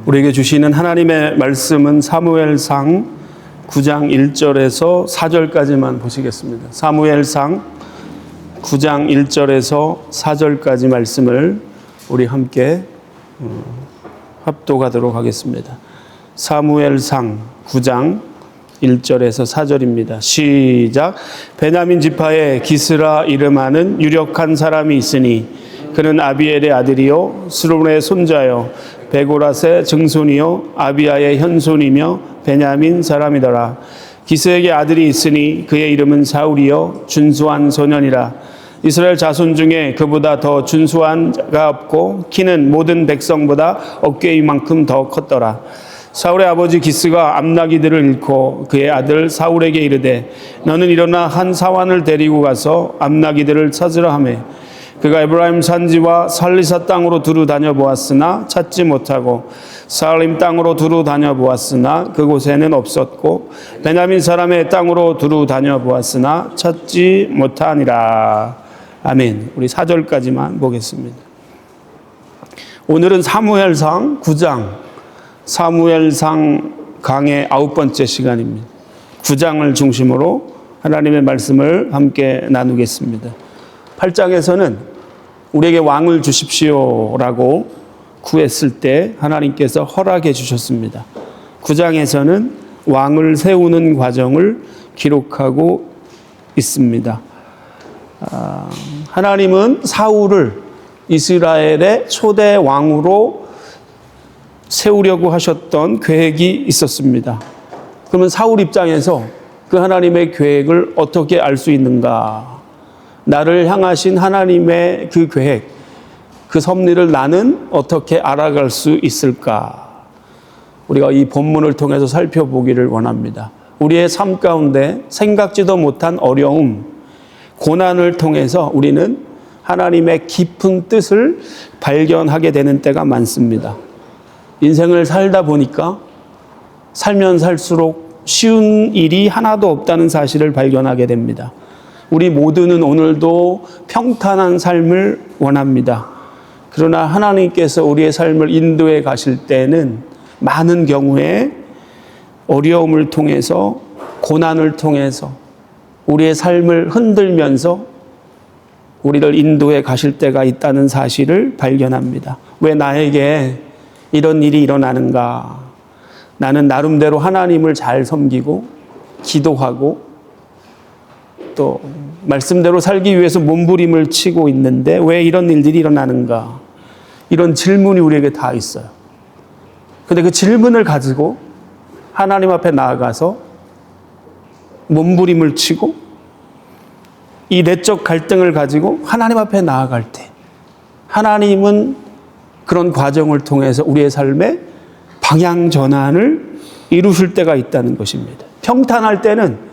우리에게 주시는 하나님의 말씀은 사무엘상 9장 1절에서 4절까지만 보시겠습니다. 사무엘상 9장 1절에서 4절까지 말씀을 우리 함께 합독하도록 하겠습니다. 사무엘상 9장 1절에서 4절입니다. 시작. 베냐민 지파에 기스라 이름하는 유력한 사람이 있으니 그는 아비엘의 아들이요 스룹의 손자요 베고라스의 증손이요 아비아의 현손이며 베냐민 사람이더라. 기스에게 아들이 있으니 그의 이름은 사울이요 준수한 소년이라. 이스라엘 자손 중에 그보다 더 준수한 자가 없고 키는 모든 백성보다 어깨 이만큼 더 컸더라. 사울의 아버지 기스가 암나기들을 잃고 그의 아들 사울에게 이르되 너는 일어나 한 사환을 데리고 가서 암나기들을 찾으라 하매 그가 에브라임 산지와 살리사 땅으로 두루 다녀보았으나 찾지 못하고 사알림 땅으로 두루 다녀보았으나 그곳에는 없었고 베냐민 사람의 땅으로 두루 다녀보았으나 찾지 못하니라. 아멘. 우리 4절까지만 보겠습니다. 오늘은 사무엘상 9장 사무엘상 강의 9번째 시간입니다. 9장을 중심으로 하나님의 말씀을 함께 나누겠습니다. 8장에서는 우리에게 왕을 주십시오라고 구했을 때 하나님께서 허락해 주셨습니다. 9장에서는 왕을 세우는 과정을 기록하고 있습니다. 하나님은 사울을 이스라엘의 초대 왕으로 세우려고 하셨던 계획이 있었습니다. 그러면 사울 입장에서 그 하나님의 계획을 어떻게 알 수 있는가? 나를 향하신 하나님의 그 계획, 그 섭리를 나는 어떻게 알아갈 수 있을까? 우리가 이 본문을 통해서 살펴보기를 원합니다. 우리의 삶 가운데 생각지도 못한 어려움, 고난을 통해서 우리는 하나님의 깊은 뜻을 발견하게 되는 때가 많습니다. 인생을 살다 보니까 살면 살수록 쉬운 일이 하나도 없다는 사실을 발견하게 됩니다. 우리 모두는 오늘도 평탄한 삶을 원합니다. 그러나 하나님께서 우리의 삶을 인도해 가실 때는 많은 경우에 어려움을 통해서 고난을 통해서 우리의 삶을 흔들면서 우리를 인도해 가실 때가 있다는 사실을 발견합니다. 왜 나에게 이런 일이 일어나는가? 나는 나름대로 하나님을 잘 섬기고 기도하고 또 말씀대로 살기 위해서 몸부림을 치고 있는데 왜 이런 일들이 일어나는가? 이런 질문이 우리에게 다 있어요. 근데 그 질문을 가지고 하나님 앞에 나아가서 몸부림을 치고 이 내적 갈등을 가지고 하나님 앞에 나아갈 때 하나님은 그런 과정을 통해서 우리의 삶에 방향 전환을 이루실 때가 있다는 것입니다. 평탄할 때는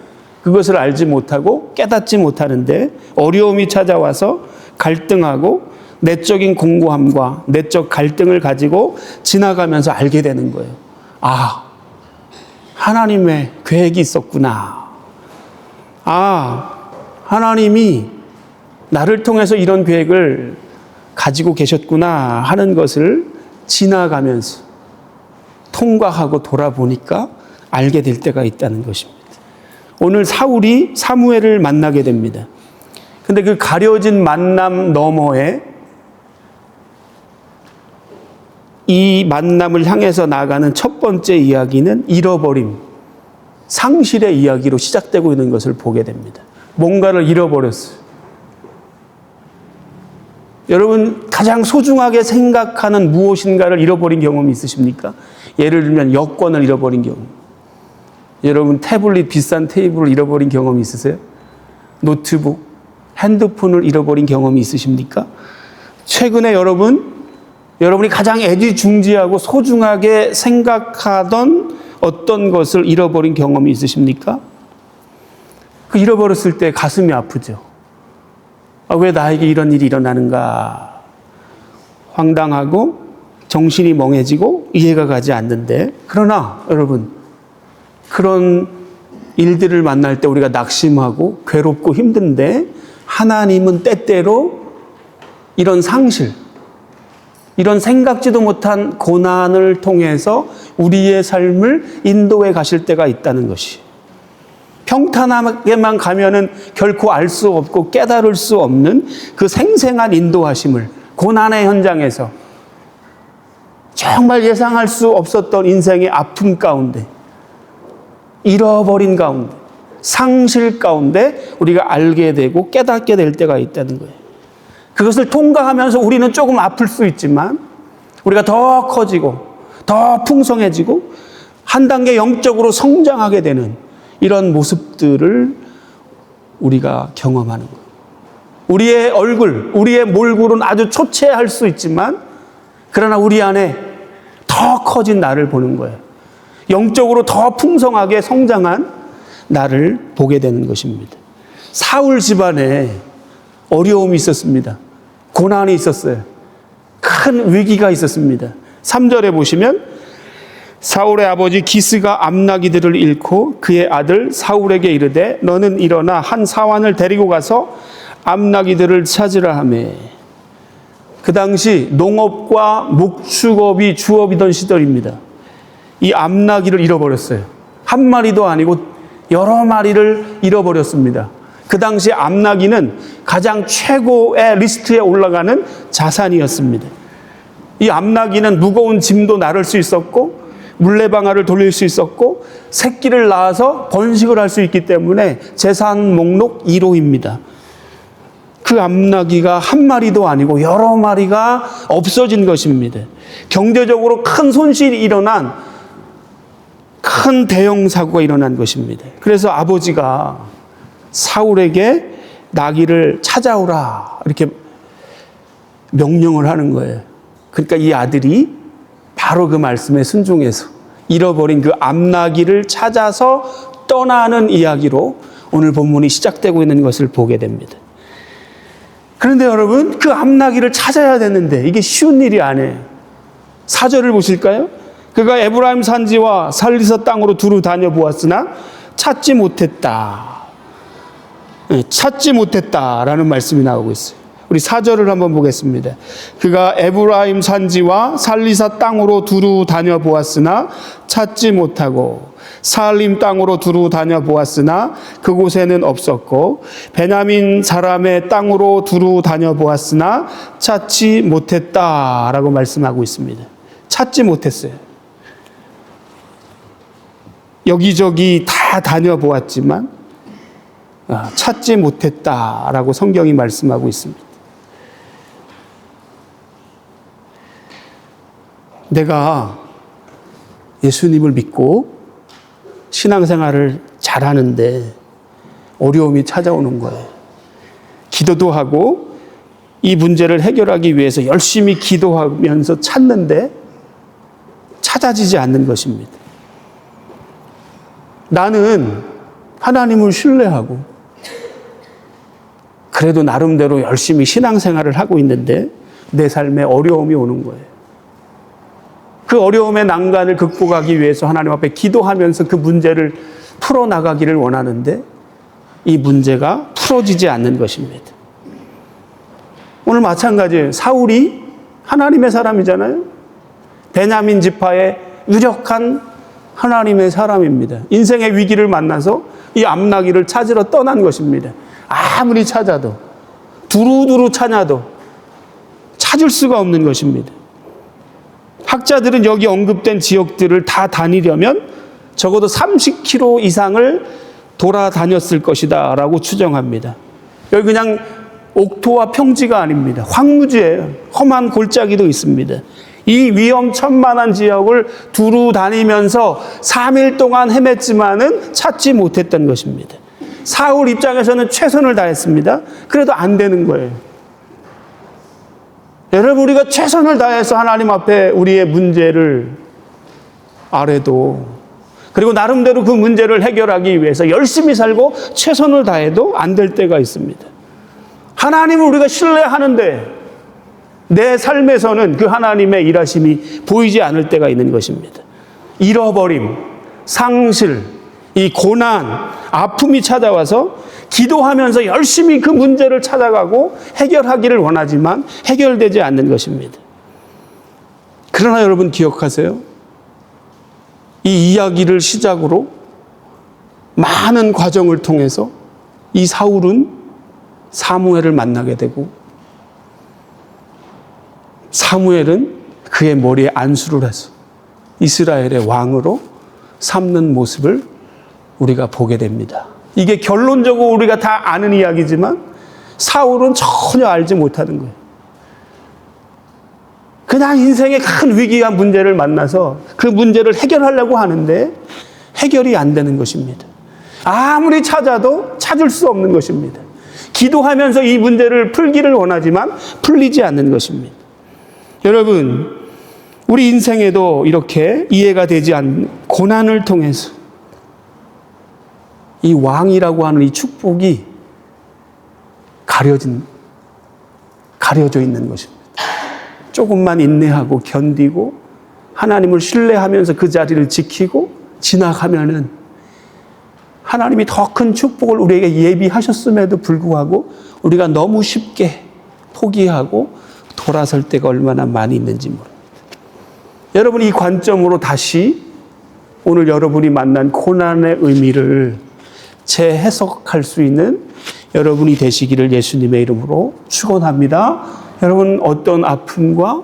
그것을 알지 못하고 깨닫지 못하는데 어려움이 찾아와서 갈등하고 내적인 공고함과 내적 갈등을 가지고 지나가면서 알게 되는 거예요. 아, 하나님의 계획이 있었구나. 아, 하나님이 나를 통해서 이런 계획을 가지고 계셨구나 하는 것을 지나가면서 통과하고 돌아보니까 알게 될 때가 있다는 것입니다. 오늘 사울이 사무엘을 만나게 됩니다. 근데 그 가려진 만남 너머에 이 만남을 향해서 나아가는 첫 번째 이야기는 잃어버림, 상실의 이야기로 시작되고 있는 것을 보게 됩니다. 뭔가를 잃어버렸어요. 여러분 가장 소중하게 생각하는 무엇인가를 잃어버린 경험이 있으십니까? 예를 들면 여권을 잃어버린 경우. 여러분 태블릿 비싼 테이블을 잃어버린 경험이 있으세요? 노트북, 핸드폰을 잃어버린 경험이 있으십니까? 최근에 여러분이 가장 애지중지하고 소중하게 생각하던 어떤 것을 잃어버린 경험이 있으십니까? 그 잃어버렸을 때 가슴이 아프죠. 아, 왜 나에게 이런 일이 일어나는가? 황당하고 정신이 멍해지고 이해가 가지 않는데, 그러나 여러분 그런 일들을 만날 때 우리가 낙심하고 괴롭고 힘든데 하나님은 때때로 이런 상실, 이런 생각지도 못한 고난을 통해서 우리의 삶을 인도해 가실 때가 있다는 것이, 평탄하게만 가면은 결코 알 수 없고 깨달을 수 없는 그 생생한 인도하심을 고난의 현장에서 정말 예상할 수 없었던 인생의 아픔 가운데, 잃어버린 가운데, 상실 가운데 우리가 알게 되고 깨닫게 될 때가 있다는 거예요. 그것을 통과하면서 우리는 조금 아플 수 있지만 우리가 더 커지고 더 풍성해지고 한 단계 영적으로 성장하게 되는 이런 모습들을 우리가 경험하는 거예요. 우리의 얼굴, 우리의 몰골은 아주 초췌할 수 있지만 그러나 우리 안에 더 커진 나를 보는 거예요. 영적으로 더 풍성하게 성장한 나를 보게 되는 것입니다. 사울 집안에 어려움이 있었습니다. 고난이 있었어요. 큰 위기가 있었습니다. 3절에 보시면 사울의 아버지 기스가 암나기들을 잃고 그의 아들 사울에게 이르되 너는 일어나 한 사환을 데리고 가서 암나기들을 찾으라 하매. 그 당시 농업과 목축업이 주업이던 시절입니다. 이 암나기를 잃어버렸어요. 한 마리도 아니고 여러 마리를 잃어버렸습니다. 그 당시 암나기는 가장 최고의 리스트에 올라가는 자산이었습니다. 이 암나기는 무거운 짐도 나를 수 있었고 물레방아를 돌릴 수 있었고 새끼를 낳아서 번식을 할 수 있기 때문에 재산 목록 1호입니다. 그 암나기가 한 마리도 아니고 여러 마리가 없어진 것입니다. 경제적으로 큰 손실이 일어난, 큰 대형 사고가 일어난 것입니다. 그래서 아버지가 사울에게 나귀를 찾아오라 이렇게 명령을 하는 거예요. 그러니까 이 아들이 바로 그 말씀에 순종해서 잃어버린 그 암나귀를 찾아서 떠나는 이야기로 오늘 본문이 시작되고 있는 것을 보게 됩니다. 그런데 여러분, 그 암나귀를 찾아야 되는데 이게 쉬운 일이 아니에요. 4절을 보실까요? 그가 에브라임 산지와 살리사 땅으로 두루 다녀보았으나 찾지 못했다. 찾지 못했다라는 말씀이 나오고 있어요. 우리 4절을 한번 보겠습니다. 그가 에브라임 산지와 살리사 땅으로 두루 다녀보았으나 찾지 못하고 살림 땅으로 두루 다녀보았으나 그곳에는 없었고 베냐민 사람의 땅으로 두루 다녀보았으나 찾지 못했다라고 말씀하고 있습니다. 찾지 못했어요. 여기저기 다 다녀보았지만 찾지 못했다라고 성경이 말씀하고 있습니다. 내가 예수님을 믿고 신앙생활을 잘하는데 어려움이 찾아오는 거예요. 기도도 하고 이 문제를 해결하기 위해서 열심히 기도하면서 찾는데 찾아지지 않는 것입니다. 나는 하나님을 신뢰하고 그래도 나름대로 열심히 신앙생활을 하고 있는데 내 삶에 어려움이 오는 거예요. 그 어려움의 난간을 극복하기 위해서 하나님 앞에 기도하면서 그 문제를 풀어나가기를 원하는데 이 문제가 풀어지지 않는 것입니다. 오늘 마찬가지예요. 사울이 하나님의 사람이잖아요. 베냐민 지파의 유력한 하나님의 사람입니다. 인생의 위기를 만나서 이 암나귀를 찾으러 떠난 것입니다. 아무리 찾아도 두루두루 찾아도 찾을 수가 없는 것입니다. 학자들은 여기 언급된 지역들을 다 다니려면 적어도 30km 이상을 돌아다녔을 것이다 라고 추정합니다. 여기 그냥 옥토와 평지가 아닙니다. 황무지예요. 험한 골짜기도 있습니다. 이 위험천만한 지역을 두루 다니면서 3일 동안 헤맸지만은 찾지 못했던 것입니다. 사울 입장에서는 최선을 다했습니다. 그래도 안 되는 거예요. 여러분, 우리가 최선을 다해서 하나님 앞에 우리의 문제를 아래도 그리고 나름대로 그 문제를 해결하기 위해서 열심히 살고 최선을 다해도 안 될 때가 있습니다. 하나님을 우리가 신뢰하는데 내 삶에서는 그 하나님의 일하심이 보이지 않을 때가 있는 것입니다. 잃어버림, 상실, 이 고난, 아픔이 찾아와서 기도하면서 열심히 그 문제를 찾아가고 해결하기를 원하지만 해결되지 않는 것입니다. 그러나 여러분 기억하세요. 이 이야기를 시작으로 많은 과정을 통해서 이 사울은 사무엘을 만나게 되고 사무엘은 그의 머리에 안수를 해서 이스라엘의 왕으로 삼는 모습을 우리가 보게 됩니다. 이게 결론적으로 우리가 다 아는 이야기지만 사울은 전혀 알지 못하는 거예요. 그냥 인생의 큰 위기와 문제를 만나서 그 문제를 해결하려고 하는데 해결이 안 되는 것입니다. 아무리 찾아도 찾을 수 없는 것입니다. 기도하면서 이 문제를 풀기를 원하지만 풀리지 않는 것입니다. 여러분, 우리 인생에도 이렇게 이해가 되지 않는 고난을 통해서 이 왕이라고 하는 이 축복이 가려져 있는 것입니다. 조금만 인내하고 견디고 하나님을 신뢰하면서 그 자리를 지키고 지나가면은 하나님이 더 큰 축복을 우리에게 예비하셨음에도 불구하고 우리가 너무 쉽게 포기하고 돌아설 때가 얼마나 많이 있는지 모릅니다. 여러분, 이 관점으로 다시 오늘 여러분이 만난 고난의 의미를 재해석할 수 있는 여러분이 되시기를 예수님의 이름으로 축원합니다. 여러분, 어떤 아픔과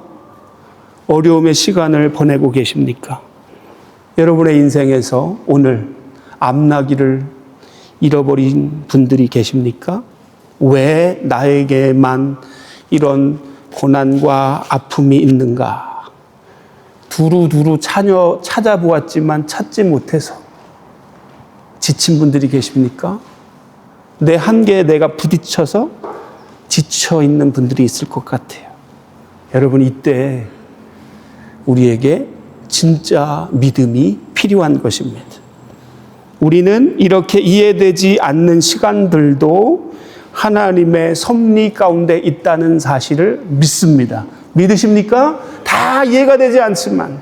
어려움의 시간을 보내고 계십니까? 여러분의 인생에서 오늘 앞나기를 잃어버린 분들이 계십니까? 왜 나에게만 이런 고난과 아픔이 있는가? 두루두루 찾아보았지만 찾지 못해서 지친 분들이 계십니까? 내 한계에 내가 부딪혀서 지쳐 있는 분들이 있을 것 같아요. 여러분, 이때 우리에게 진짜 믿음이 필요한 것입니다. 우리는 이렇게 이해되지 않는 시간들도 하나님의 섭리 가운데 있다는 사실을 믿습니다. 믿으십니까? 다 이해가 되지 않지만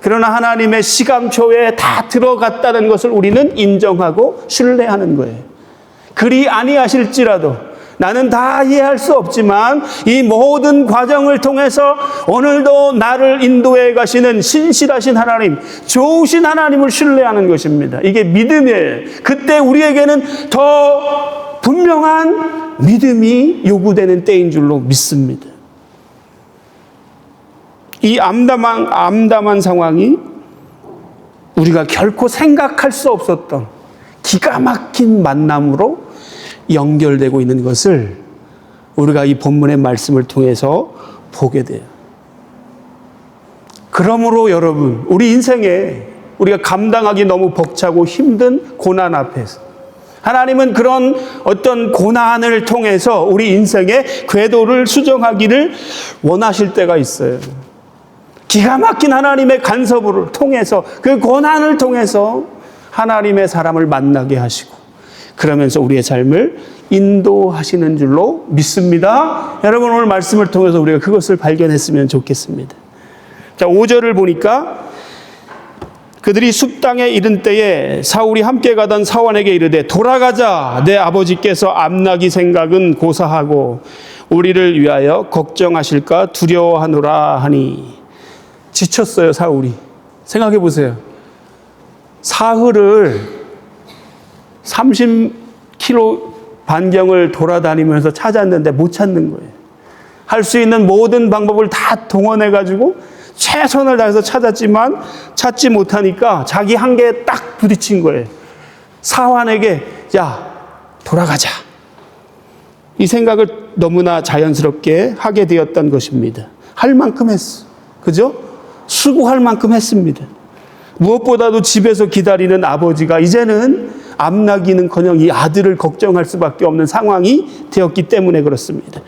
그러나 하나님의 시간표에 다 들어갔다는 것을 우리는 인정하고 신뢰하는 거예요. 그리 아니하실지라도 나는 다 이해할 수 없지만 이 모든 과정을 통해서 오늘도 나를 인도해 가시는 신실하신 하나님, 좋으신 하나님을 신뢰하는 것입니다. 이게 믿음이에요. 그때 우리에게는 더 분명한 믿음이 요구되는 때인 줄로 믿습니다. 이 암담한 상황이 우리가 결코 생각할 수 없었던 기가 막힌 만남으로 연결되고 있는 것을 우리가 이 본문의 말씀을 통해서 보게 돼요. 그러므로 여러분, 우리 인생에 우리가 감당하기 너무 벅차고 힘든 고난 앞에서 하나님은 그런 어떤 고난을 통해서 우리 인생의 궤도를 수정하기를 원하실 때가 있어요. 기가 막힌 하나님의 간섭을 통해서 그 고난을 통해서 하나님의 사람을 만나게 하시고 그러면서 우리의 삶을 인도하시는 줄로 믿습니다. 여러분, 오늘 말씀을 통해서 우리가 그것을 발견했으면 좋겠습니다. 자, 5절을 보니까 그들이 숲땅에 이른 때에 사울이 함께 가던 사원에게 이르되 돌아가자. 내 아버지께서 암나기 생각은 고사하고 우리를 위하여 걱정하실까 두려워하노라 하니. 지쳤어요, 사울이. 생각해 보세요. 사흘을 30km 반경을 돌아다니면서 찾았는데 못 찾는 거예요. 할 수 있는 모든 방법을 다 동원해가지고 최선을 다해서 찾았지만 찾지 못하니까 자기 한계에 딱 부딪힌 거예요. 사환에게 야, 돌아가자. 이 생각을 너무나 자연스럽게 하게 되었던 것입니다. 할 만큼 했어. 그죠? 수고할 만큼 했습니다. 무엇보다도 집에서 기다리는 아버지가 이제는 암나기는커녕 이 아들을 걱정할 수밖에 없는 상황이 되었기 때문에 그렇습니다.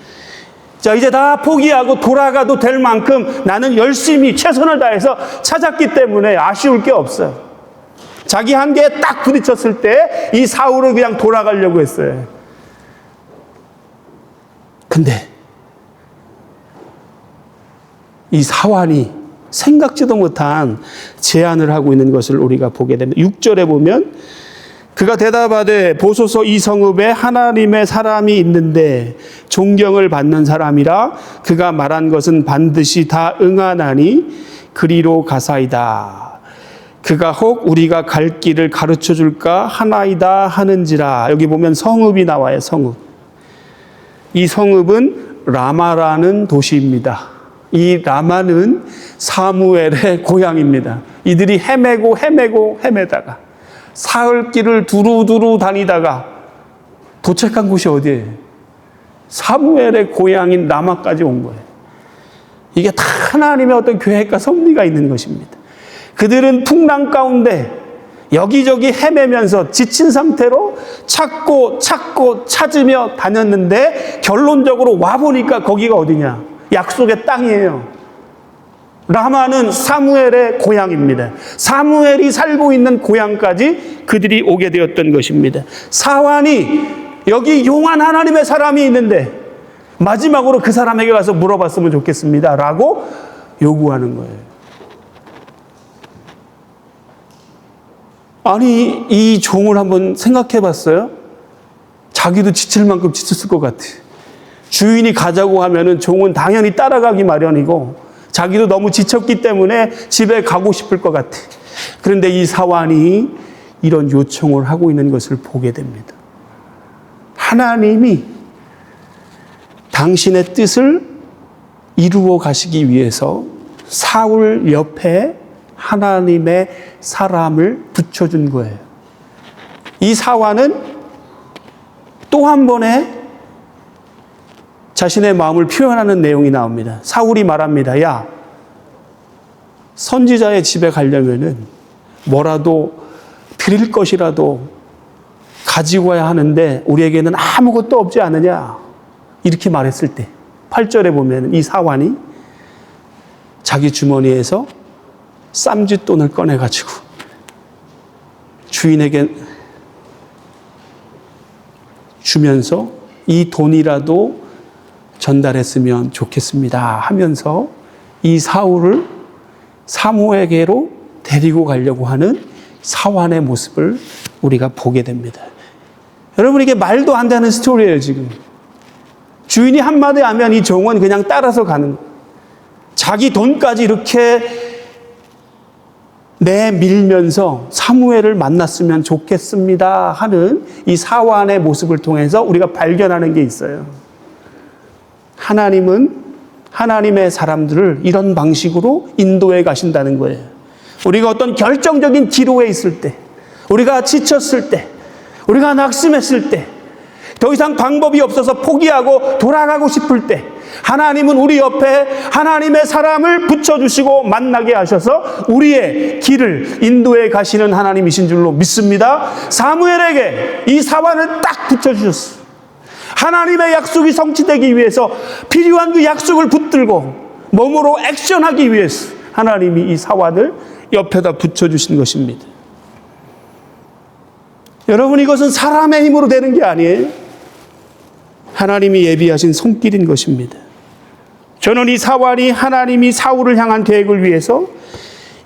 자, 이제 다 포기하고 돌아가도 될 만큼 나는 열심히 최선을 다해서 찾았기 때문에 아쉬울 게 없어요. 자기 한계에 딱 부딪혔을 때 이 사울은 그냥 돌아가려고 했어요. 근데 이 사환이 생각지도 못한 제안을 하고 있는 것을 우리가 보게 됩니다. 6절에 보면 그가 대답하되 보소서 이 성읍에 하나님의 사람이 있는데 존경을 받는 사람이라 그가 말한 것은 반드시 다 응하나니 그리로 가사이다. 그가 혹 우리가 갈 길을 가르쳐 줄까 하나이다 하는지라. 여기 보면 성읍이 나와요. 성읍. 이 성읍은 라마라는 도시입니다. 이 라마는 사무엘의 고향입니다. 이들이 헤매다가 사흘길을 두루두루 다니다가 도착한 곳이 어디예요? 사무엘의 고향인 라마까지 온 거예요. 이게 다 하나님의 어떤 계획과 섭리가 있는 것입니다. 그들은 풍랑 가운데 여기저기 헤매면서 지친 상태로 찾고 찾으며 다녔는데 결론적으로 와보니까 거기가 어디냐? 약속의 땅이에요. 라마는 사무엘의 고향입니다. 사무엘이 살고 있는 고향까지 그들이 오게 되었던 것입니다. 사환이 여기 용한 하나님의 사람이 있는데 마지막으로 그 사람에게 가서 물어봤으면 좋겠습니다 라고 요구하는 거예요. 아니, 이 종을 한번 생각해 봤어요? 자기도 지칠 만큼 지쳤을 것 같아. 주인이 가자고 하면은 종은 당연히 따라가기 마련이고 자기도 너무 지쳤기 때문에 집에 가고 싶을 것 같아. 그런데 이 사환이 이런 요청을 하고 있는 것을 보게 됩니다. 하나님이 당신의 뜻을 이루어 가시기 위해서 사울 옆에 하나님의 사람을 붙여준 거예요. 이 사환은 또 한 번의 자신의 마음을 표현하는 내용이 나옵니다. 사울이 말합니다. 야, 선지자의 집에 가려면은 뭐라도 드릴 것이라도 가지고 와야 하는데 우리에게는 아무것도 없지 않느냐. 이렇게 말했을 때 8절에 보면 이 사환이 자기 주머니에서 쌈짓돈을 꺼내가지고 주인에게 주면서 이 돈이라도 전달했으면 좋겠습니다 하면서 이 사울을 사무에게로 데리고 가려고 하는 사환의 모습을 우리가 보게 됩니다. 여러분, 이게 말도 안 되는 스토리예요. 지금 주인이 한마디 하면 이 종은 그냥 따라서 가는 거예요. 자기 돈까지 이렇게 내밀면서 사무엘을 만났으면 좋겠습니다 하는 이 사환의 모습을 통해서 우리가 발견하는 게 있어요. 하나님은 하나님의 사람들을 이런 방식으로 인도해 가신다는 거예요. 우리가 어떤 결정적인 기로에 있을 때, 우리가 지쳤을 때, 우리가 낙심했을 때, 더 이상 방법이 없어서 포기하고 돌아가고 싶을 때 하나님은 우리 옆에 하나님의 사람을 붙여주시고 만나게 하셔서 우리의 길을 인도해 가시는 하나님이신 줄로 믿습니다. 사무엘에게 이 사환을 딱 붙여주셨어요. 하나님의 약속이 성취되기 위해서 필요한 그 약속을 붙들고 몸으로 액션하기 위해서 하나님이 이 사환을 옆에다 붙여주신 것입니다. 여러분, 이것은 사람의 힘으로 되는 게 아니에요. 하나님이 예비하신 손길인 것입니다. 저는 이 사환이 하나님이 사울을 향한 계획을 위해서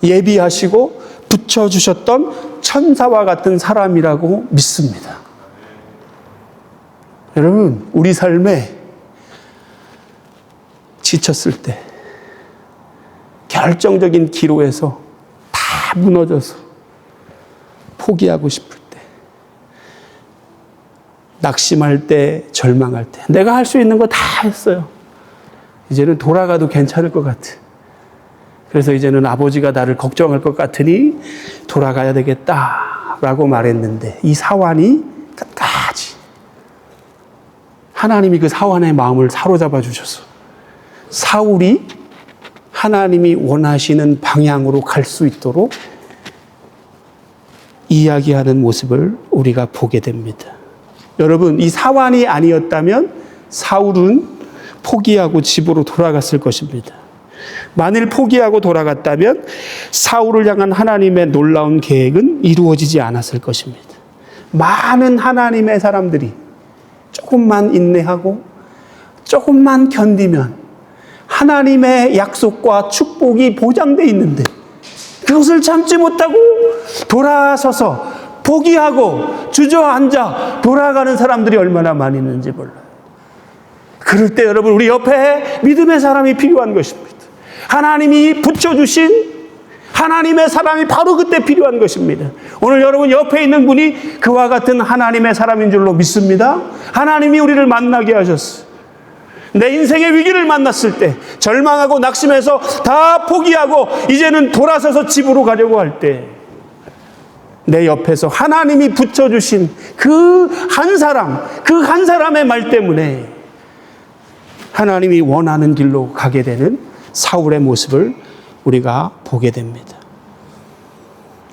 예비하시고 붙여주셨던 천사와 같은 사람이라고 믿습니다. 여러분, 우리 삶에 지쳤을 때, 결정적인 기로에서 다 무너져서 포기하고 싶을 때, 낙심할 때, 절망할 때, 내가 할 수 있는 거 다 했어요. 이제는 돌아가도 괜찮을 것 같아. 그래서 이제는 아버지가 나를 걱정할 것 같으니 돌아가야 되겠다라고 말했는데 이 사환이 끝까지 하나님이 그 사환의 마음을 사로잡아 주셔서 사울이 하나님이 원하시는 방향으로 갈 수 있도록 이야기하는 모습을 우리가 보게 됩니다. 여러분, 이 사환이 아니었다면 사울은 포기하고 집으로 돌아갔을 것입니다. 만일 포기하고 돌아갔다면 사울을 향한 하나님의 놀라운 계획은 이루어지지 않았을 것입니다. 많은 하나님의 사람들이 조금만 인내하고 조금만 견디면 하나님의 약속과 축복이 보장되어 있는데 그것을 참지 못하고 돌아서서 포기하고 주저앉아 돌아가는 사람들이 얼마나 많이 있는지 몰라요. 그럴 때 여러분, 우리 옆에 믿음의 사람이 필요한 것입니다. 하나님이 붙여주신 하나님의 사람이 바로 그때 필요한 것입니다. 오늘 여러분 옆에 있는 분이 그와 같은 하나님의 사람인 줄로 믿습니다. 하나님이 우리를 만나게 하셨어요. 내 인생의 위기를 만났을 때, 절망하고 낙심해서 다 포기하고 이제는 돌아서서 집으로 가려고 할 때, 내 옆에서 하나님이 붙여주신 그 한 사람의 말 때문에 하나님이 원하는 길로 가게 되는 사울의 모습을 우리가 보게 됩니다.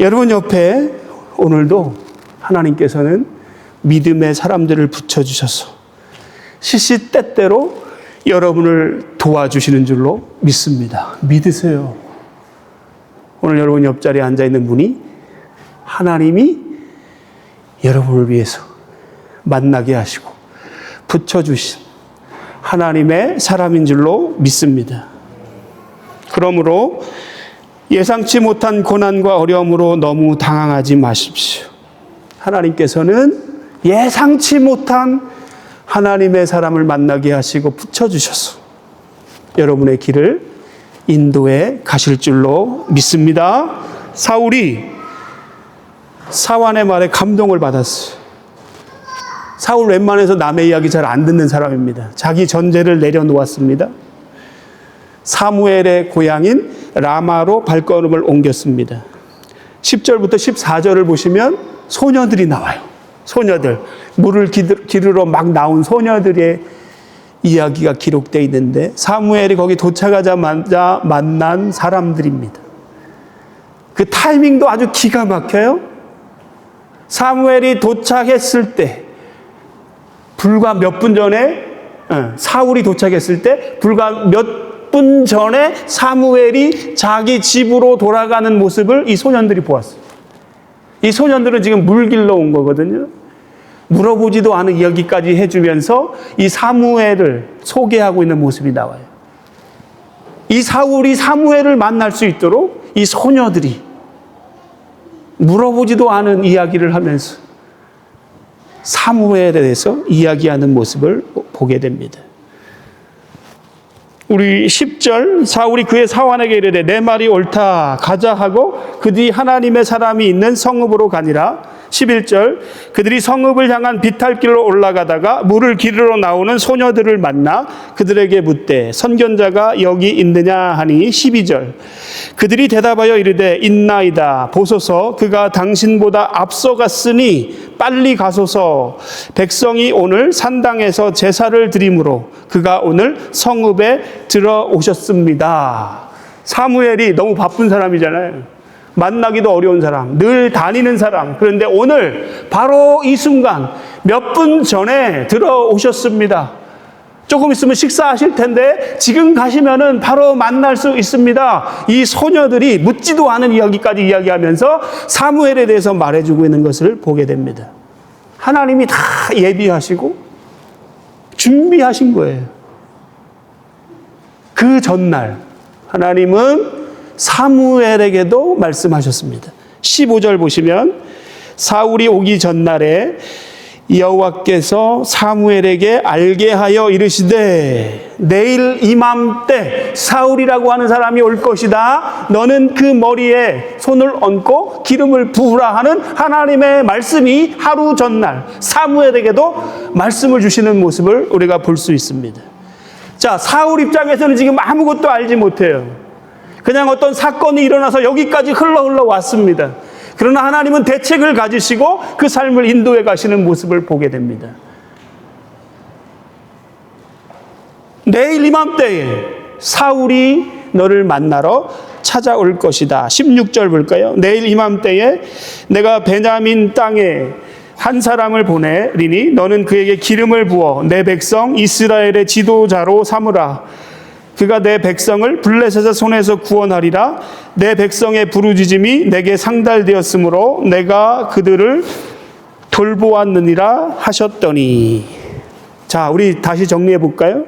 여러분 옆에 오늘도 하나님께서는 믿음의 사람들을 붙여주셔서 시시때때로 여러분을 도와주시는 줄로 믿습니다. 믿으세요. 오늘 여러분 옆자리에 앉아있는 분이 하나님이 여러분을 위해서 만나게 하시고 붙여주신 하나님의 사람인 줄로 믿습니다. 그러므로 예상치 못한 고난과 어려움으로 너무 당황하지 마십시오. 하나님께서는 예상치 못한 하나님의 사람을 만나게 하시고 붙여주셔서 여러분의 길을 인도해 가실 줄로 믿습니다. 사울이 사완의 말에 감동을 받았어요. 사울 웬만해서 남의 이야기 잘 안 듣는 사람입니다. 자기 전제를 내려놓았습니다. 사무엘의 고향인 라마로 발걸음을 옮겼습니다. 10절부터 14절을 보시면 소녀들이 나와요. 소녀들, 물을 기르러 막 나온 소녀들의 이야기가 기록되어 있는데 사무엘이 거기 도착하자마자 만난 사람들입니다. 그 타이밍도 아주 기가 막혀요. 사무엘이 도착했을 때 불과 몇 분 전에 사울이 도착했을 때 불과 몇 분 전에 사무엘이 자기 집으로 돌아가는 모습을 이 소년들이 보았어요. 이 소년들은 지금 물 길러 온 거거든요. 물어보지도 않은 이야기까지 해주면서 이 사무엘을 소개하고 있는 모습이 나와요. 이 사울이 사무엘을 만날 수 있도록 이 소녀들이 물어보지도 않은 이야기를 하면서 사무엘에 대해서 이야기하는 모습을 보게 됩니다. 우리 10절, 사울이 그의 사환에게 이르되 내 말이 옳다 가자 하고 그 뒤 하나님의 사람이 있는 성읍으로 가니라. 11절, 그들이 성읍을 향한 비탈길로 올라가다가 물을 기르러 나오는 소녀들을 만나 그들에게 묻되 선견자가 여기 있느냐 하니. 12절, 그들이 대답하여 이르되 있나이다. 보소서 그가 당신보다 앞서갔으니 빨리 가소서. 백성이 오늘 산당에서 제사를 드리므로 그가 오늘 성읍에 들어오셨습니다. 사무엘이 너무 바쁜 사람이잖아요. 만나기도 어려운 사람, 늘 다니는 사람. 그런데 오늘 바로 이 순간 몇 분 전에 들어오셨습니다. 조금 있으면 식사하실 텐데 지금 가시면은 바로 만날 수 있습니다. 이 소녀들이 묻지도 않은 이야기까지 이야기하면서 사무엘에 대해서 말해주고 있는 것을 보게 됩니다. 하나님이 다 예비하시고 준비하신 거예요. 그 전날 하나님은 사무엘에게도 말씀하셨습니다. 15절 보시면 사울이 오기 전날에 여호와께서 사무엘에게 알게 하여 이르시되 내일 이맘때 사울이라고 하는 사람이 올 것이다. 너는 그 머리에 손을 얹고 기름을 부으라 하는 하나님의 말씀이 하루 전날 사무엘에게도 말씀을 주시는 모습을 우리가 볼 수 있습니다. 자, 사울 입장에서는 지금 아무것도 알지 못해요. 그냥 어떤 사건이 일어나서 여기까지 흘러 왔습니다. 그러나 하나님은 대책을 가지시고 그 삶을 인도해 가시는 모습을 보게 됩니다. 내일 이맘때에 사울이 너를 만나러 찾아올 것이다. 16절 볼까요? 내일 이맘때에 내가 베냐민 땅에 한 사람을 보내리니 너는 그에게 기름을 부어 내 백성 이스라엘의 지도자로 삼으라. 그가 내 백성을 블레셋의 손에서 구원하리라. 내 백성의 부르짖음이 내게 상달되었으므로 내가 그들을 돌보았느니라 하셨더니. 자, 우리 다시 정리해 볼까요?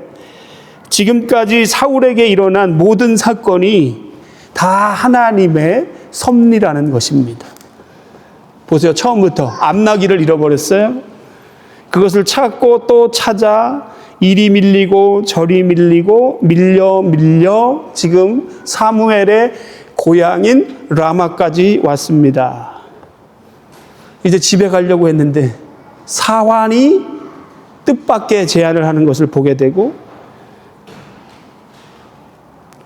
지금까지 사울에게 일어난 모든 사건이 다 하나님의 섭리라는 것입니다. 보세요. 처음부터 암나귀를 잃어버렸어요. 그것을 찾고 또 찾아 이리 밀리고 저리 밀리고 밀려 지금 사무엘의 고향인 라마까지 왔습니다. 이제 집에 가려고 했는데 사환이 뜻밖의 제안을 하는 것을 보게 되고,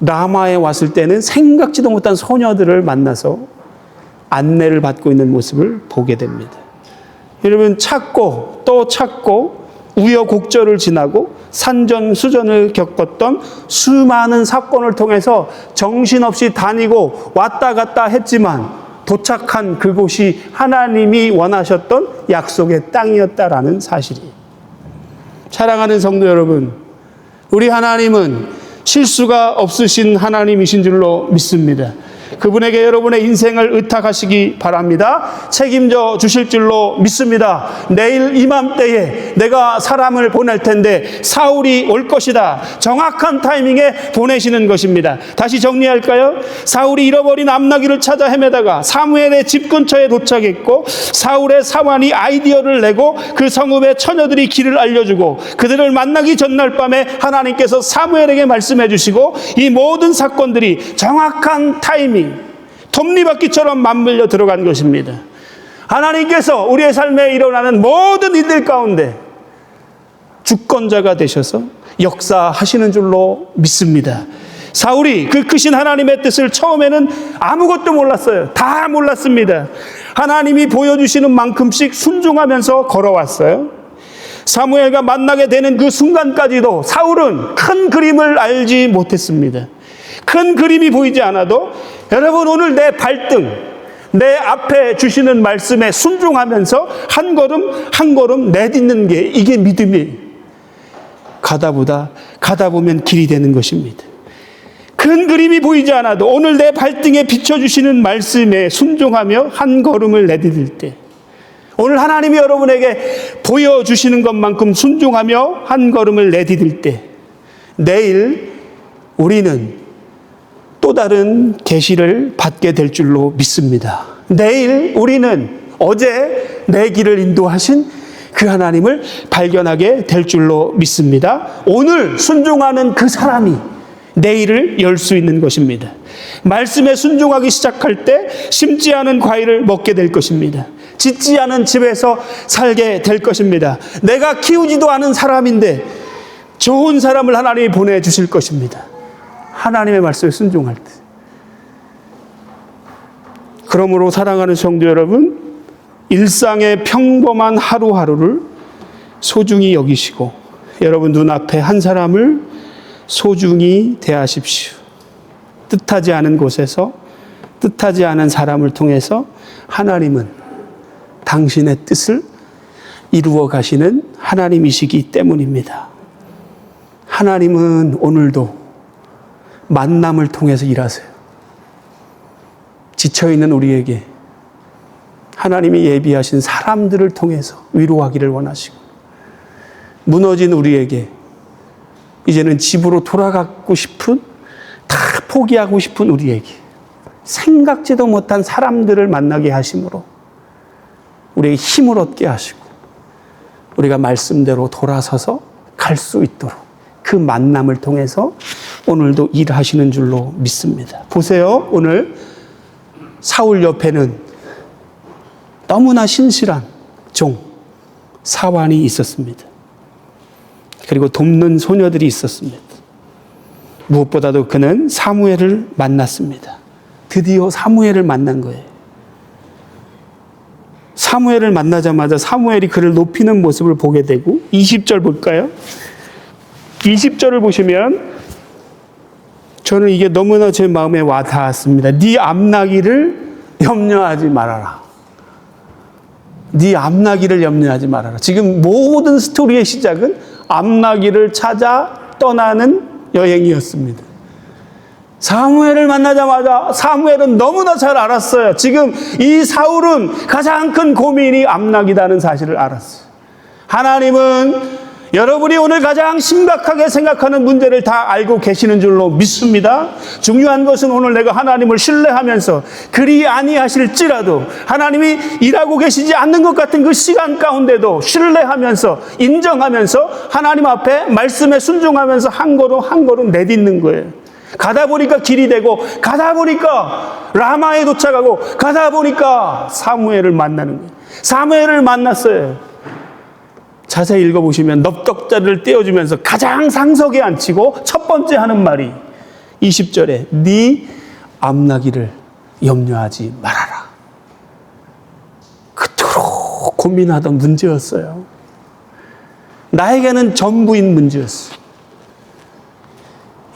라마에 왔을 때는 생각지도 못한 소녀들을 만나서 안내를 받고 있는 모습을 보게 됩니다. 여러분, 찾고 또 찾고 우여곡절을 지나고 산전수전을 겪었던 수많은 사건을 통해서 정신없이 다니고 왔다 갔다 했지만 도착한 그곳이 하나님이 원하셨던 약속의 땅이었다라는 사실이. 사랑하는 성도 여러분, 우리 하나님은 실수가 없으신 하나님이신 줄로 믿습니다. 그분에게 여러분의 인생을 의탁하시기 바랍니다. 책임져 주실 줄로 믿습니다. 내일 이맘때에 내가 사람을 보낼 텐데 사울이 올 것이다. 정확한 타이밍에 보내시는 것입니다. 다시 정리할까요? 사울이 잃어버린 암나귀를 찾아 헤매다가 사무엘의 집 근처에 도착했고, 사울의 사환이 아이디어를 내고 그 성읍의 처녀들이 길을 알려주고, 그들을 만나기 전날 밤에 하나님께서 사무엘에게 말씀해 주시고, 이 모든 사건들이 정확한 타이밍, 톱니바퀴처럼 맞물려 들어간 것입니다. 하나님께서 우리의 삶에 일어나는 모든 일들 가운데 주권자가 되셔서 역사하시는 줄로 믿습니다. 사울이 그 크신 하나님의 뜻을 처음에는 아무것도 몰랐어요. 다 몰랐습니다. 하나님이 보여주시는 만큼씩 순종하면서 걸어왔어요. 사무엘과 만나게 되는 그 순간까지도 사울은 큰 그림을 알지 못했습니다. 큰 그림이 보이지 않아도 여러분, 오늘 내 발등, 내 앞에 주시는 말씀에 순종하면서 한 걸음 한 걸음 내딛는 게, 이게 믿음이 가다 보면 길이 되는 것입니다. 큰 그림이 보이지 않아도 오늘 내 발등에 비춰주시는 말씀에 순종하며 한 걸음을 내디딜 때, 오늘 하나님이 여러분에게 보여주시는 것만큼 순종하며 한 걸음을 내디딜 때, 내일 우리는 또 다른 계시를 받게 될 줄로 믿습니다. 내일 우리는 어제 내 길을 인도하신 그 하나님을 발견하게 될 줄로 믿습니다. 오늘 순종하는 그 사람이 내일을 열 수 있는 것입니다. 말씀에 순종하기 시작할 때 심지 않은 과일을 먹게 될 것입니다. 짓지 않은 집에서 살게 될 것입니다. 내가 키우지도 않은 사람인데 좋은 사람을 하나님이 보내주실 것입니다. 하나님의 말씀에 순종할 때. 그러므로 사랑하는 성도 여러분, 일상의 평범한 하루하루를 소중히 여기시고 여러분 눈앞에 한 사람을 소중히 대하십시오. 뜻하지 않은 곳에서 뜻하지 않은 사람을 통해서 하나님은 당신의 뜻을 이루어 가시는 하나님이시기 때문입니다. 하나님은 오늘도 만남을 통해서 일하세요. 지쳐있는 우리에게 하나님이 예비하신 사람들을 통해서 위로하기를 원하시고, 무너진 우리에게 이제는 집으로 돌아가고 싶은, 다 포기하고 싶은 우리에게 생각지도 못한 사람들을 만나게 하심으로 우리에게 힘을 얻게 하시고, 우리가 말씀대로 돌아서서 갈 수 있도록 그 만남을 통해서 오늘도 일하시는 줄로 믿습니다. 보세요. 오늘 사울 옆에는 너무나 신실한 종 사환이 있었습니다. 그리고 돕는 소녀들이 있었습니다. 무엇보다도 그는 사무엘을 만났습니다. 드디어 사무엘을 만난 거예요. 사무엘을 만나자마자 사무엘이 그를 높이는 모습을 보게 되고, 20절 볼까요? 20절을 보시면 저는 이게 너무나 제 마음에 와 닿았습니다. 네 암나귀를 염려하지 말아라. 네 암나귀를 염려하지 말아라. 지금 모든 스토리의 시작은 암나귀를 찾아 떠나는 여행이었습니다. 사무엘을 만나자마자 사무엘은 너무나 잘 알았어요. 지금 이 사울은 가장 큰 고민이 암나귀다는 사실을 알았어요. 하나님은 여러분이 오늘 가장 심각하게 생각하는 문제를 다 알고 계시는 줄로 믿습니다. 중요한 것은 오늘 내가 하나님을 신뢰하면서 그리 아니하실지라도 하나님이 일하고 계시지 않는 것 같은 그 시간 가운데도 신뢰하면서 인정하면서 하나님 앞에 말씀에 순종하면서 한 걸음 한 걸음 내딛는 거예요. 가다 보니까 길이 되고, 가다 보니까 라마에 도착하고, 가다 보니까 사무엘을 만나는 거예요. 사무엘을 만났어요. 자세히 읽어보시면 넙떡자를 떼어주면서 가장 상석에 앉히고 첫 번째 하는 말이 20절에 네 암나기를 염려하지 말아라. 그토록 고민하던 문제였어요. 나에게는 전부인 문제였어요.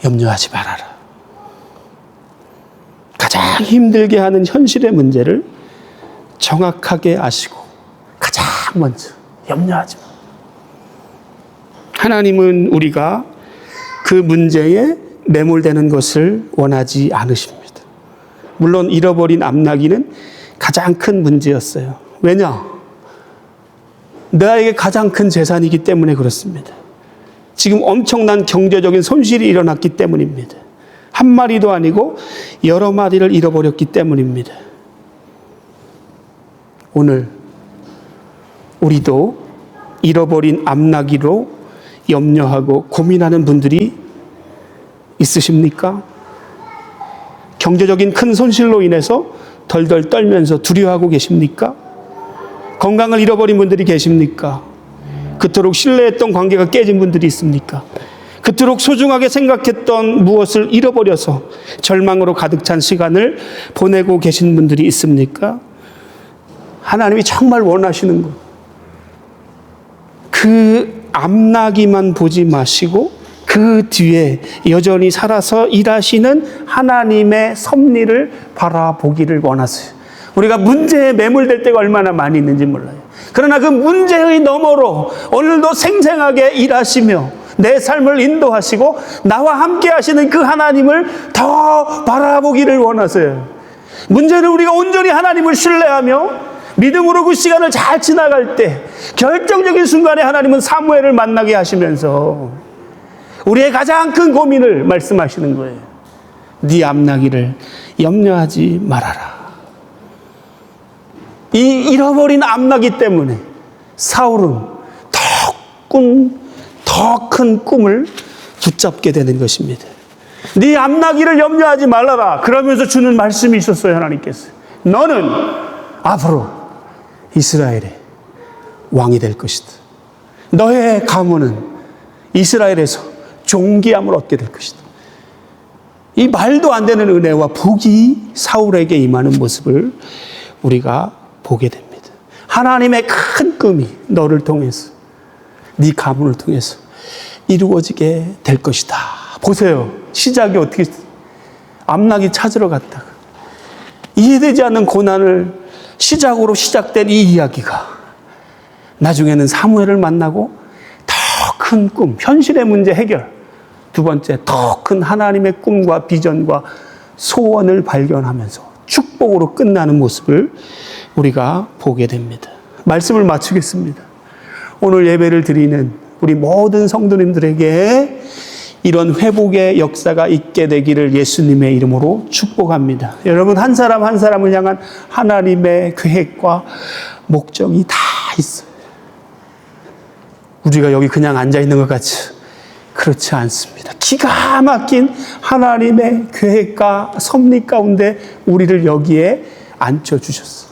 염려하지 말아라. 가장 힘들게 하는 현실의 문제를 정확하게 아시고 가장 먼저 염려하지 마. 하나님은 우리가 그 문제에 매몰되는 것을 원하지 않으십니다. 물론 잃어버린 암나기는 가장 큰 문제였어요. 왜냐? 나에게 가장 큰 재산이기 때문에 그렇습니다. 지금 엄청난 경제적인 손실이 일어났기 때문입니다. 한 마리도 아니고 여러 마리를 잃어버렸기 때문입니다. 오늘 우리도 잃어버린 암나기로 염려하고 고민하는 분들이 있으십니까? 경제적인 큰 손실로 인해서 덜덜 떨면서 두려워하고 계십니까? 건강을 잃어버린 분들이 계십니까? 그토록 신뢰했던 관계가 깨진 분들이 있습니까? 그토록 소중하게 생각했던 무엇을 잃어버려서 절망으로 가득 찬 시간을 보내고 계신 분들이 있습니까? 하나님이 정말 원하시는 것, 그 암나기만 보지 마시고 그 뒤에 여전히 살아서 일하시는 하나님의 섭리를 바라보기를 원하세요. 우리가 문제에 매몰될 때가 얼마나 많이 있는지 몰라요. 그러나 그 문제의 너머로 오늘도 생생하게 일하시며 내 삶을 인도하시고 나와 함께 하시는 그 하나님을 더 바라보기를 원하세요. 문제는 우리가 온전히 하나님을 신뢰하며 믿음으로 그 시간을 잘 지나갈 때 결정적인 순간에 하나님은 사무엘을 만나게 하시면서 우리의 가장 큰 고민을 말씀하시는 거예요. 네 암나기를 염려하지 말아라. 이 잃어버린 암나기 때문에 사울은 더 큰 꿈을 붙잡게 되는 것입니다. 네 암나기를 염려하지 말아라. 그러면서 주는 말씀이 있었어요. 하나님께서 너는 앞으로 이스라엘의 왕이 될 것이다. 너의 가문은 이스라엘에서 존귀함을 얻게 될 것이다. 이 말도 안 되는 은혜와 복이 사울에게 임하는 모습을 우리가 보게 됩니다. 하나님의 큰 꿈이 너를 통해서, 네 가문을 통해서 이루어지게 될 것이다. 보세요. 시작이 어떻게, 암나기 찾으러 갔다가 이해되지 않는 고난을 시작으로 시작된 이 이야기가 나중에는 사무엘을 만나고 더 큰 꿈, 현실의 문제 해결, 두 번째 더 큰 하나님의 꿈과 비전과 소원을 발견하면서 축복으로 끝나는 모습을 우리가 보게 됩니다. 말씀을 마치겠습니다. 오늘 예배를 드리는 우리 모든 성도님들에게 이런 회복의 역사가 있게 되기를 예수님의 이름으로 축복합니다. 여러분 한 사람 한 사람을 향한 하나님의 계획과 목적이 다 있어요. 우리가 여기 그냥 앉아있는 것 같이 그렇지 않습니다. 기가 막힌 하나님의 계획과 섭리 가운데 우리를 여기에 앉혀주셨어요.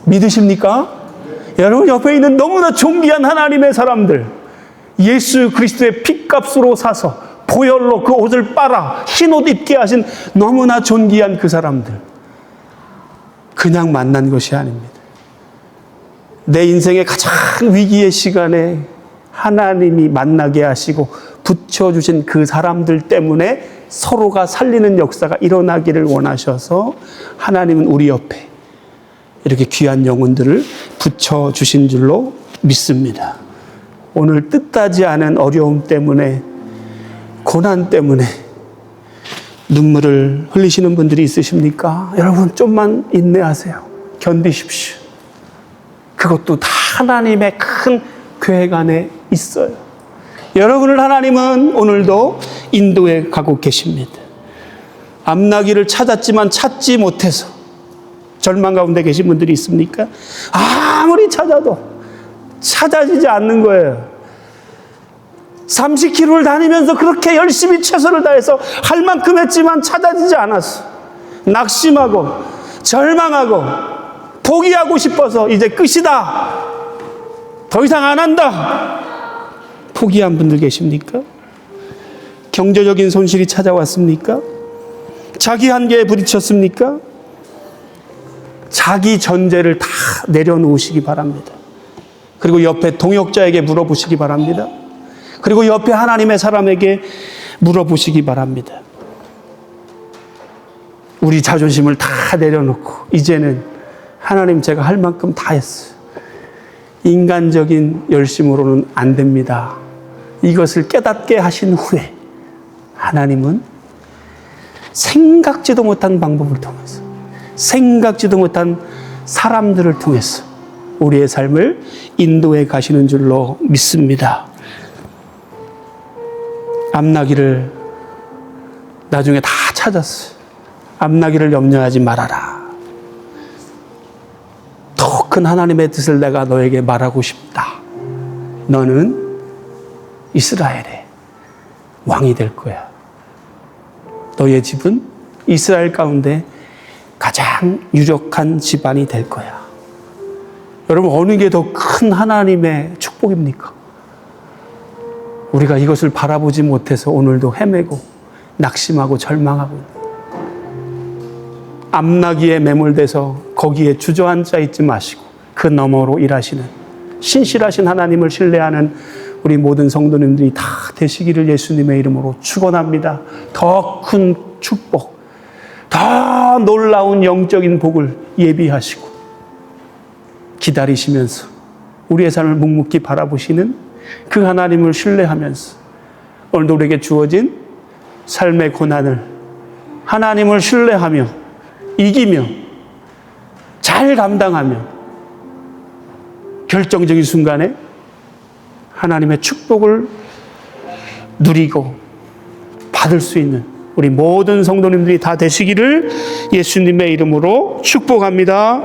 믿으십니까? 여러분 옆에 있는 너무나 존귀한 하나님의 사람들, 예수 그리스도의 핏값으로 사서 보혈로 그 옷을 빨아 흰옷 입게 하신 너무나 존귀한 그 사람들, 그냥 만난 것이 아닙니다. 내 인생의 가장 위기의 시간에 하나님이 만나게 하시고 붙여주신 그 사람들 때문에 서로가 살리는 역사가 일어나기를 원하셔서 하나님은 우리 옆에 이렇게 귀한 영혼들을 붙여주신 줄로 믿습니다. 오늘 뜻하지 않은 어려움 때문에, 고난 때문에 눈물을 흘리시는 분들이 있으십니까? 여러분 좀만 인내하세요. 견디십시오. 그것도 다 하나님의 큰 계획 안에 있어요. 여러분을 하나님은 오늘도 인도해 가고 계십니다. 암나기를 찾았지만 찾지 못해서 절망 가운데 계신 분들이 있습니까? 아무리 찾아도 찾아지지 않는 거예요. 30km를 다니면서 그렇게 열심히 최선을 다해서 할 만큼 했지만 찾아지지 않았어. 낙심하고 절망하고 포기하고 싶어서 이제 끝이다. 더 이상 안 한다. 포기한 분들 계십니까? 경제적인 손실이 찾아왔습니까? 자기 한계에 부딪혔습니까? 자기 전제를 다 내려놓으시기 바랍니다. 그리고 옆에 동역자에게 물어보시기 바랍니다. 그리고 옆에 하나님의 사람에게 물어보시기 바랍니다. 우리 자존심을 다 내려놓고 이제는 하나님 제가 할 만큼 다 했어요. 인간적인 열심으로는 안 됩니다. 이것을 깨닫게 하신 후에 하나님은 생각지도 못한 방법을 통해서 생각지도 못한 사람들을 통해서 우리의 삶을 인도해 가시는 줄로 믿습니다. 암나기를 나중에 다 찾았어요. 암나기를 염려하지 말아라. 더 큰 하나님의 뜻을 내가 너에게 말하고 싶다. 너는 이스라엘의 왕이 될 거야. 너의 집은 이스라엘 가운데 가장 유력한 집안이 될 거야. 여러분, 어느 게 더 큰 하나님의 축복입니까? 우리가 이것을 바라보지 못해서 오늘도 헤매고 낙심하고 절망하고 암나기에 매몰돼서 거기에 주저앉아 있지 마시고 그 너머로 일하시는 신실하신 하나님을 신뢰하는 우리 모든 성도님들이 다 되시기를 예수님의 이름으로 축원합니다. 더 큰 축복, 더 놀라운 영적인 복을 예비하시고 기다리시면서 우리의 삶을 묵묵히 바라보시는 그 하나님을 신뢰하면서 오늘도 우리에게 주어진 삶의 고난을 하나님을 신뢰하며 이기며 잘 감당하며 결정적인 순간에 하나님의 축복을 누리고 받을 수 있는 우리 모든 성도님들이 다 되시기를 예수님의 이름으로 축복합니다.